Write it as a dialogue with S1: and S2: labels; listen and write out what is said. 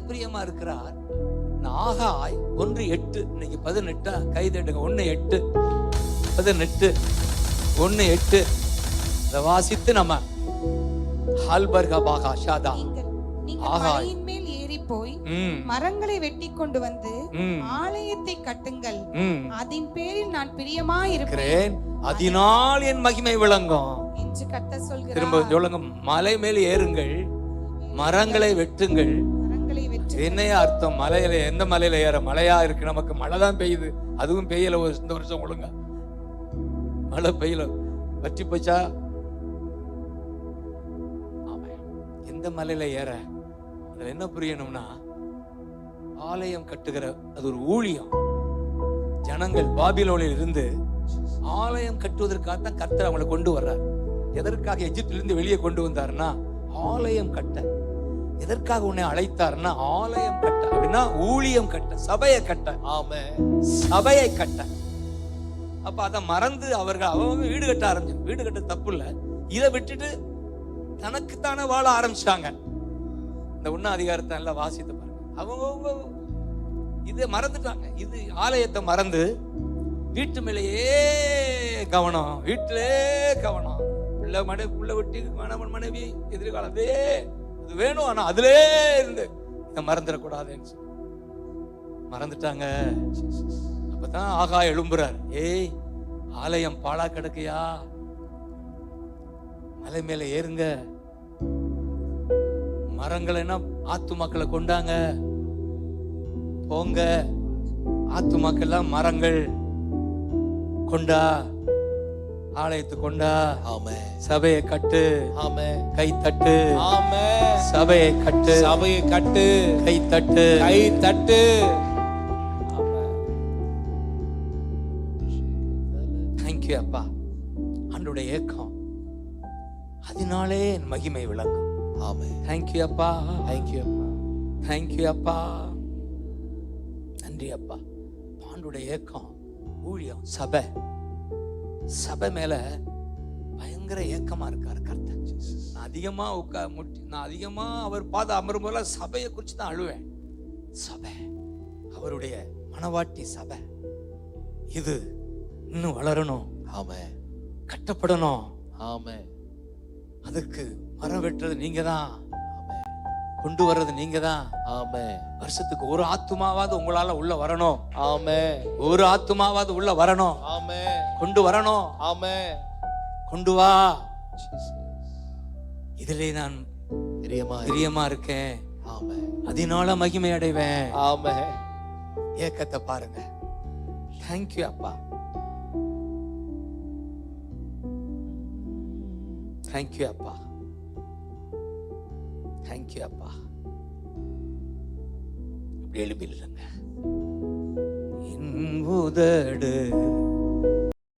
S1: பிரியமா இருக்கிறார். ஆகாய் 1:8, இன்னைக்கு 18 கைதட்டுங்க. 1:8, 18, 1:8 இதை வாசித்து நம்ம
S2: மலையின் மேல் ஏறி போய் மரங்களை வெட்டி கொண்டு வந்து ஆலயத்தை கட்டுங்கள், அதன் பேரில் நான் பிரியமாயிருக்கிறேன்,
S1: அதனால் என் மகிமை விளங்கும்
S2: என்று கர்த்தர் சொல்கிறார்.
S1: திரும்ப சொல்லுங்க, மலை மேல் ஏறுங்கள், மரங்களை வெட்டுங்கள். என்னையா அர்த்தம்? மலையில, எந்த மலையில ஏற? மழையா இருக்கு, நமக்கு மழை தான் பெய்யுது, அதுவும் பெய்யல. இந்த வருஷம் ஒழுங்கா மழை பெய்யல, வற்றி போச்சா? எந்த மலையில ஏற? அதுல என்ன புரியணும்னா, ஆலயம் கட்டுகிற அது ஒரு ஊழியம். ஜனங்கள் பாபிலோனில் இருந்து ஆலயம் கட்டுவதற்காகத்தான் கர்த்தர் அவங்களை கொண்டு வர்றார். எதற்காக எகிப்திலிருந்து வெளியே கொண்டு வந்தாருன்னா ஆலயம் கட்ட. எதற்காக உன்னை அழைத்தார்னா ஆலயம் கட்ட, அப்படின்னா ஊழியம் கட்ட, சபையை கட்ட. ஆமென், சபையை கட்ட. அப்ப அதை மறந்து அவர்கள் அவங்க வீடு கட்ட ஆரம்பிச்சாங்க. வீடு கட்ட தப்பு இல்ல, இதை விட்டுட்டு தனக்குத்தானே வாழ ஆரம்பிச்சாங்க. இந்த 1 அதிகாரத்தை எல்லாம் வாசித்து பாருங்க. அவங்க இதை மறந்துட்டாங்க. இது ஆலயத்தை மறந்து வீட்டு மேலேயே கவனம், வீட்டிலே கவனம். புள்ள விட்டு மனைவி எதிர்காலத்தே அது வேணும், ஆனா அதிலே இருந்து இதை மறந்துடக்கூடாதுன்னு சொல்லி மறந்துட்டாங்க. அப்பதான் ஆகாய் எழும்புறார். ஏய், ஆலயம் பாழா கிடக்கையா, மலை மேல ஏறுங்க, மரங்கள் என்ன ஆத்துமாக்களை கொண்டாங்க, போங்க, ஆத்துமாக்கெல்லாம் மரங்கள் கொண்டா, ஆலயத்து கொண்டா. ஆமே, சபையை கட்டு. ஆமே, கை தட்டு. ஆமே, சபையை கட்டு, சபையை கட்டு, கை தட்டு, கை தட்டு. தேங்க்யூ அப்பா. ஆண்டவருடைய ஏக்கம், அதனாலே என் மகிமை விளங்கும். ஆமே, தேங்க்யூ அப்பா, தேங்க்யூ அப்பா, தேங்க்யூ அப்பா, நன்றி அப்பா. ஆண்டவருடைய ஏக்கம், ஊழியம், சபை, சபை மேல பயங்கர ஏக்கமா இருக்காரு கர்த்தர். நான் அதிகமா நான் அதிகமா அவர் பார்த்து அமரும் போல சபையை குறிச்சு தான் அழுவேன். சபை, அவருடைய மனவாட்டி சபை, இது இன்னும் வளரணும். ஆமே, கட்டப்படணும். ஆமே, அதுக்கு மரம் வெட்டுறது நீங்க தான், கொண்டு வர்றது நீங்க தான். ஆமே, வருஷத்துக்கு ஒரு ஆத்துமாவாவது உங்களால உள்ள வரணும். ஆமே, ஒரு ஆத்துமாவாவது உள்ள வரணும். ஆமே, கொண்டு வரணும். ஆமே, கொண்டு வா. இதிலே நான் பிரியமா இருக்கேன். ஆமே, அதனால மகிமை அடைவேன். ஆமே, ஏக்கத்தை பாருங்க. தேங்க்யூ அப்பா, தேங்க்யூ அப்பா, தேங்க்யூ அப்பா. இப்படி எழுப்பி இல்லைங்க. என் உதடு